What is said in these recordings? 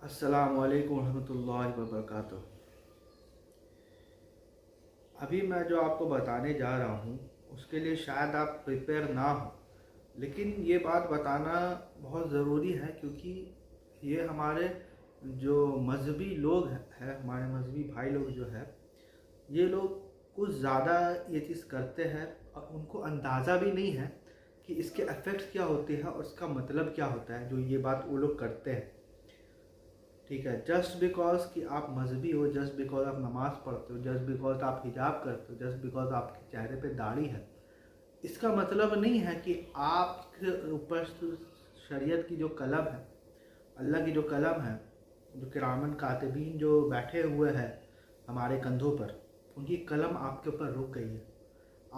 अस्सलामु अलैकुम रहमतुल्लाहि व बरकातुहू। अभी मैं जो आपको बताने जा रहा हूँ उसके लिए शायद आप प्रिपेयर ना हो, लेकिन ये बात बताना बहुत ज़रूरी है क्योंकि ये हमारे जो मज़हबी लोग हैं, हमारे मज़हबी भाई लोग जो है, ये लोग कुछ ज़्यादा ये चीज़ करते हैं और उनको अंदाज़ा भी नहीं है कि इसके इफ़ेक्ट्स क्या होते हैं और इसका मतलब क्या होता है जो ये बात वो लोग करते हैं। ठीक है, जस्ट बिकॉज कि आप मजहबी हो, जस्ट बिकॉज आप नमाज़ पढ़ते हो, जस्ट बिकॉज आप हिजाब करते हो, जस्ट बिकॉज आपके चेहरे पे दाढ़ी है, इसका मतलब नहीं है कि आपके ऊपर शरीयत की जो कलम है, अल्लाह की जो कलम है, जो किरामन कातिबीन जो बैठे हुए हैं हमारे कंधों पर, उनकी कलम आपके ऊपर रुक गई है।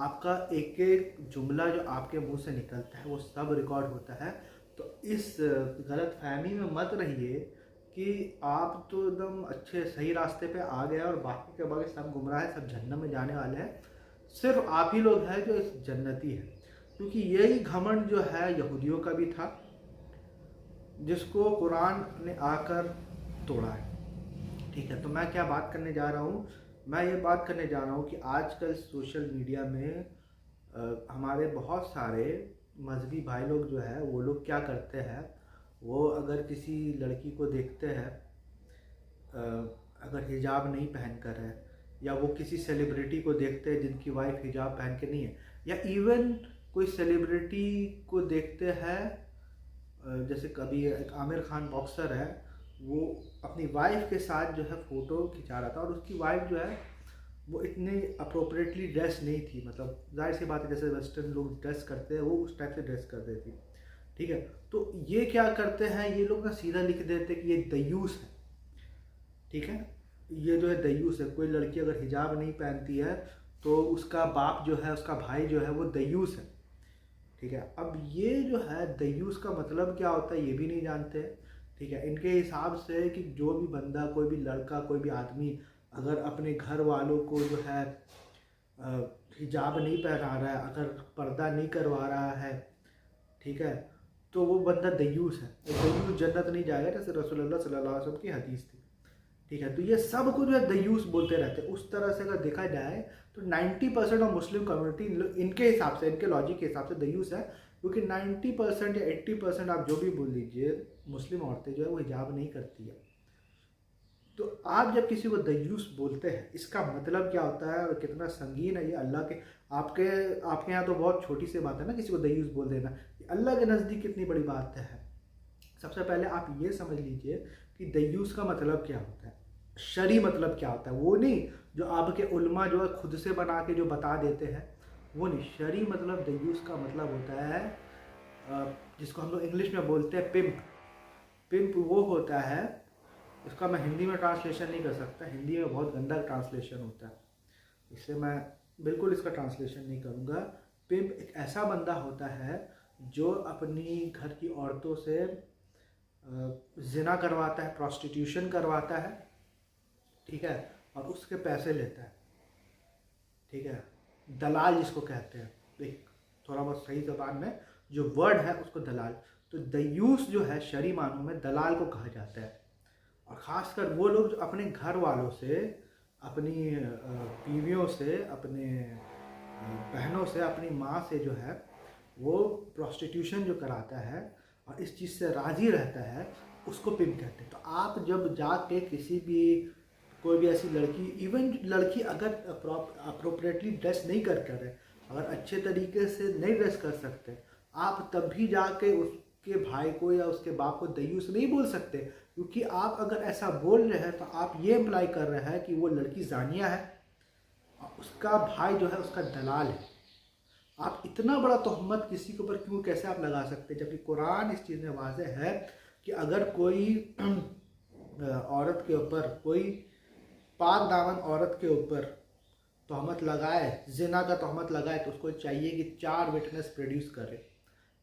आपका एक एक जुमला जो आपके मुंह से निकलता है वो सब रिकॉर्ड होता है। तो इस गलत फहमी में मत रहिए कि आप तो एकदम अच्छे सही रास्ते पे आ गए और बाकी के बाकी सब गुमराह है, सब जन्नत में जाने वाले हैं, सिर्फ आप ही लोग हैं जो इस जन्नती है। क्योंकि यही घमंड जो है यहूदियों का भी था, जिसको कुरान ने आकर तोड़ा है। ठीक है, तो मैं क्या बात करने जा रहा हूँ, मैं ये बात करने जा रहा हूँ कि आजकल सोशल मीडिया में हमारे बहुत सारे मजहबी भाई लोग जो है वो लोग क्या करते हैं, वो अगर किसी लड़की को देखते हैं अगर हिजाब नहीं पहन कर है, या वो किसी सेलिब्रिटी को देखते हैं जिनकी वाइफ हिजाब पहन के नहीं है, या इवन कोई सेलिब्रिटी को देखते हैं, जैसे कभी एक आमिर खान बॉक्सर है, वो अपनी वाइफ के साथ जो है फ़ोटो खिंचा रहा था और उसकी वाइफ जो है वो इतने अप्रोप्रिएटली ड्रेस नहीं थी, मतलब जाहिर सी बात है जैसे वेस्टर्न लोग ड्रेस करते हैं वो उस टाइप से ड्रेस कर देती। ठीक है, तो ये क्या करते हैं, ये लोग ना सीधा लिख देते हैं कि ये दयूस है। ठीक है, ये जो है दयूस है। कोई लड़की अगर हिजाब नहीं पहनती है तो उसका बाप जो है, उसका भाई जो है वो दयूस है। ठीक है, अब ये जो है दयूस का मतलब क्या होता है ये भी नहीं जानते। ठीक है, इनके हिसाब से कि जो भी बंदा, कोई भी लड़का, कोई भी आदमी अगर अपने घर वालों को जो है हिजाब नहीं पहना रहा है, अगर पर्दा नहीं करवा रहा है, ठीक है, तो वो बंदा दयूस है। दयूस जन्नत नहीं जाएगा, जैसे रसूलुल्लाह सल्लल्लाहु अलैहि वसल्लम की हदीस थी। ठीक है, तो ये सब को जो है दयूस बोलते रहते हैं। उस तरह से अगर देखा जाए तो 90% ऑफ मुस्लिम कम्युनिटी इनके हिसाब से, इनके लॉजिक के हिसाब से दयूस है, क्योंकि 90% या 80% आप जो भी बोल लीजिए, मुस्लिम औरतें जो है वो हिजाब नहीं करती है। तो आप जब किसी को दयूस बोलते हैं, इसका मतलब क्या होता है और कितना संगीन है ये अल्लाह के, आपके यहाँ तो बहुत छोटी सी बात है ना किसी को दयूस बोल देना, अल्लाह के नज़दीक कितनी बड़ी बात है। सबसे पहले आप ये समझ लीजिए कि दयूस का मतलब क्या होता है, शरी मतलब क्या होता है, वो नहीं जो आपके उल्मा जो है खुद से बना के जो बता देते हैं, वो नहीं। शरी मतलब दयूस का मतलब होता है जिसको हम लोग इंग्लिश में बोलते हैं पिम्प। पिम्प वो होता है, इसका मैं हिंदी में ट्रांसलेशन नहीं कर सकता, हिंदी में बहुत गंदा ट्रांसलेशन होता है, इससे मैं बिल्कुल इसका ट्रांसलेशन नहीं करूँगा। पिम्प एक ऐसा बंदा होता है जो अपनी घर की औरतों से जिना करवाता है, प्रॉस्टिट्यूशन करवाता है, ठीक है, और उसके पैसे लेता है। ठीक है, दलाल जिसको कहते हैं, एक थोड़ा बहुत सही ज़बान में जो वर्ड है उसको दलाल। तो दयूस जो है शरी मानों में दलाल को कहा जाता है। और ख़ासकर वो लोग जो अपने घर वालों से, अपनी बीवियों से, अपने बहनों से, अपनी माँ से जो है वो प्रॉस्टिट्यूशन जो कराता है और इस चीज़ से राज़ी रहता है, उसको पिम्प कहते हैं। तो आप जब जाके किसी भी, कोई भी ऐसी लड़की, इवन लड़की अगर अप्रोप्रिएटली ड्रेस नहीं कर है, अगर अच्छे तरीके से नहीं ड्रेस कर सकते, आप तब भी जाके उसके भाई को या उसके बाप को दयूस नहीं बोल सकते, क्योंकि आप अगर ऐसा बोल रहे हैं तो आप ये इम्प्लाई कर रहे हैं कि वो लड़की जानिया है और उसका भाई जो है उसका दलाल है। आप इतना बड़ा तोहमत किसी के ऊपर क्यों, कैसे आप लगा सकते हैं, जबकि कुरान इस चीज़ में वाज़ेह है कि अगर कोई औरत के ऊपर, कोई पाक दामन औरत के ऊपर तोहमत लगाए, जिना का तोहमत लगाए, तो उसको चाहिए कि 4 विटनेस प्रोड्यूस करे।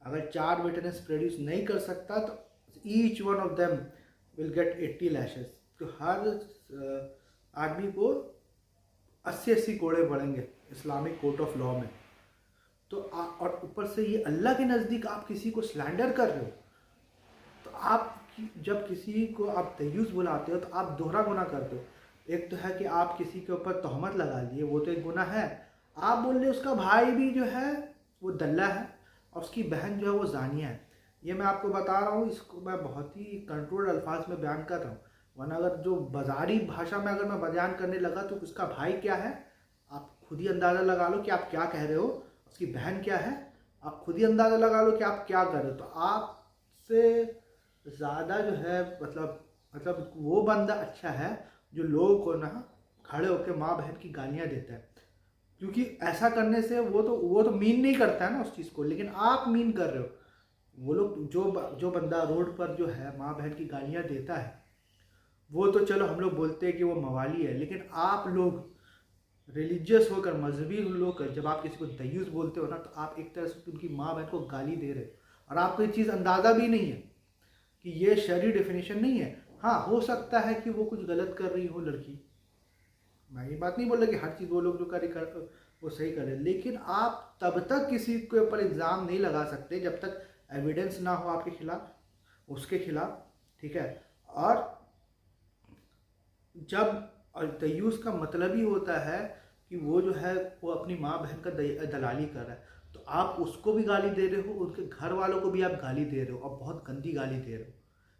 अगर 4 विटनेस प्रोड्यूस नहीं कर सकता तो each one of them will get 80 lashes. तो हर आदमी को 80-80 कोड़े पड़ेंगे इस्लामिक कोर्ट ऑफ लॉ में। तो और ऊपर से ये अल्लाह के नज़दीक आप किसी को स्लैंडर कर रहे हो, तो आप कि जब किसी को आप दयूस बुलाते हो तो आप दोहरा गुनाह करते हो। एक तो है कि आप किसी के ऊपर तोहमत लगा लिए, वो तो एक गुनाह है। आप बोल रहे उसका भाई भी जो है वो दल्ला है और उसकी बहन जो है वो जानिया है। ये मैं आपको बता रहा हूँ, इसको मैं बहुत ही कंट्रोल्ड अल्फाज में बयान कर रहा हूँ, वरना अगर जो बाजारी भाषा में अगर मैं बयान करने लगा तो उसका भाई क्या है आप खुद ही अंदाज़ा लगा लो कि आप क्या कह रहे हो। उसकी बहन क्या है आप खुद ही अंदाज़ा लगा लो कि आप क्या कर रहे हो। तो आपसे ज़्यादा जो है मतलब वो बंदा अच्छा है जो लोगों को ना खड़े होकर माँ बहन की गालियाँ देता है, क्योंकि ऐसा करने से वो तो मीन नहीं करता है ना उस चीज़ को, लेकिन आप मीन कर रहे हो। वो लोग जो बंदा रोड पर जो है माँ बहन की गालियाँ देता है वो तो चलो हम लोग बोलते हैं कि वो मवाली है, लेकिन आप लोग रिलीजियस होकर मजहबी लोग जब आप किसी को दयूस बोलते हो ना तो आप एक तरह से उनकी माँ बहन को गाली दे रहे हो और आपको ये चीज़ अंदाज़ा भी नहीं है कि ये शरई डेफिनेशन नहीं है। हाँ, हो सकता है कि वो कुछ गलत कर रही हो लड़की, मैं ये बात नहीं बोल रहा कि हर चीज़ वो लोग जो कर वो सही करे, लेकिन आप तब तक किसी के ऊपर इल्ज़ाम नहीं लगा सकते जब तक एविडेंस ना हो आपके खिलाफ उसके खिलाफ, ठीक है। और जब दयूस का मतलब ही होता है कि वो जो है वो अपनी माँ बहन का दलाली कर रहा है, तो आप उसको भी गाली दे रहे हो, उनके घर वालों को भी आप गाली दे रहे हो और बहुत गंदी गाली दे रहे हो।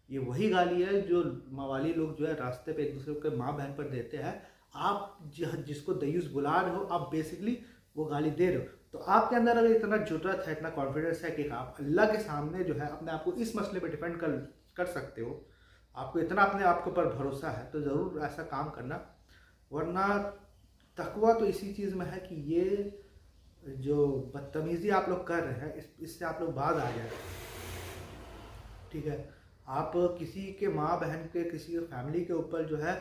ये वही गाली है जो मवाली लोग जो है रास्ते पे एक दूसरे के माँ बहन पर देते हैं। आप जिसको दयूस बुला रहे हो आप बेसिकली वो गाली दे रहे हो। तो आपके अंदर अगर इतना जुर्रत है, इतना कॉन्फिडेंस है कि आप अल्लाह के सामने जो है अपने आप को इस मसले पे डिफेंड कर सकते हो, आपको इतना अपने आप के ऊपर भरोसा है, तो ज़रूर ऐसा काम करना। वरना तकवा तो इसी चीज़ में है कि ये जो बदतमीज़ी आप लोग कर रहे हैं इससे आप लोग बाज आ जाए, ठीक है। आप किसी के माँ बहन के किसी के फैमिली के ऊपर जो है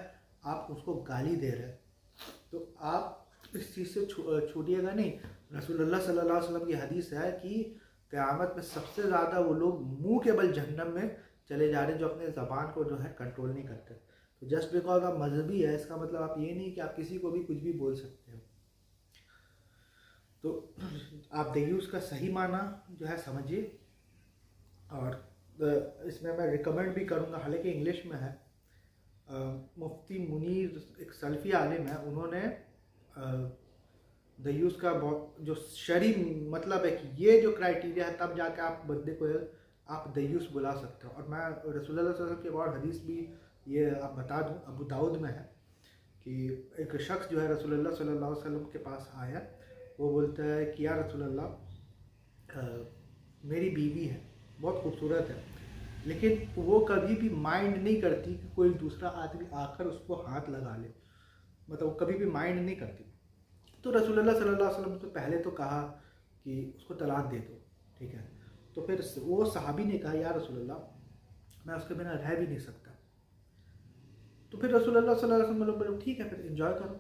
आप उसको गाली दे रहे हैं, तो आप इस चीज़ से छूटिएगा नहीं। रसूलुल्लाह सल्लल्लाहु अलैहि वसल्लम की हदीस है कि क़यामत में सबसे ज़्यादा वो लोग मुंह के बल जहन्नम में चले जा रहे हैं जो अपने ज़बान को जो है कंट्रोल नहीं करते। तो जस्ट बिकॉज आप मजहबी है इसका मतलब आप ये नहीं कि आप किसी को भी कुछ भी बोल सकते हो। तो आप दयूस का सही माना जो है समझिए, और इसमें मैं रिकमेंड भी करूँगा, हालांकि इंग्लिश में है। मुफ्ती मुनीर एक सल्फ़ी आलिम है, उन्होंने दयूस का बहुत जो शरई मतलब है कि ये जो क्राइटेरिया है तब जाके आप बंदे को आप दयूस बुला सकते हो। और मैं रसूलुल्लाह सल्लल्लाहु अलैहि वसल्लम की एक और हदीस भी ये आप बता दूं, अबू दाऊद में है कि एक शख्स जो है रसूलुल्लाह सल्लल्लाहु अलैहि वसल्लम के पास आया, वो बोलता है कि या रसूलुल्लाह मेरी बीवी है, बहुत खूबसूरत है, लेकिन वो कभी भी माइंड नहीं करती कि कोई दूसरा आदमी आकर उसको हाथ लगा ले, मतलब वो कभी भी माइंड नहीं करती। तो रसूलुल्लाह सल्लल्लाहु अलैहि वसल्लम तो पहले तो कहा कि उसको तलाक दे दो, ठीक है। तो फिर वो सहाबी ने कहा या रसूलुल्लाह मैं उसके बिना रह भी नहीं सकता। तो फिर रसूलुल्लाह सल्लल्लाहु अलैहि वसल्लम बोले ठीक है फिर एंजॉय करो।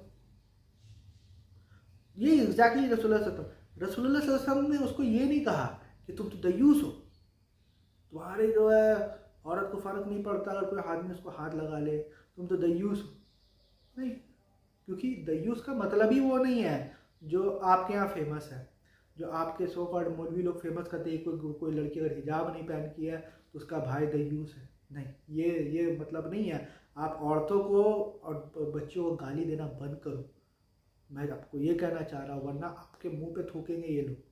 ये एग्जैक्टली रसूलुल्लाह सल्लल्लाहु अलैहि वसल्लम ने उसको ये नहीं कहा कि तुम तो दयूस हो, तुम्हारे जो है औरत को फ़र्क नहीं पड़ता अगर कोई आदमी उसको हाथ लगा ले, तुम तो दयूस हो। नहीं, क्योंकि दयूस का मतलब ही वो नहीं है जो आपके यहाँ फेमस है, जो आपके सो कॉल्ड मौलवी लोग फेमस करते हैं। कोई लड़की अगर हिजाब नहीं पहन की है तो उसका भाई दयूस है, नहीं, ये मतलब नहीं है। आप औरतों को और बच्चों को गाली देना बंद करो, मैं आपको ये कहना चाह रहा हूँ, वरना आपके मुंह पे थूकेंगे ये लोग।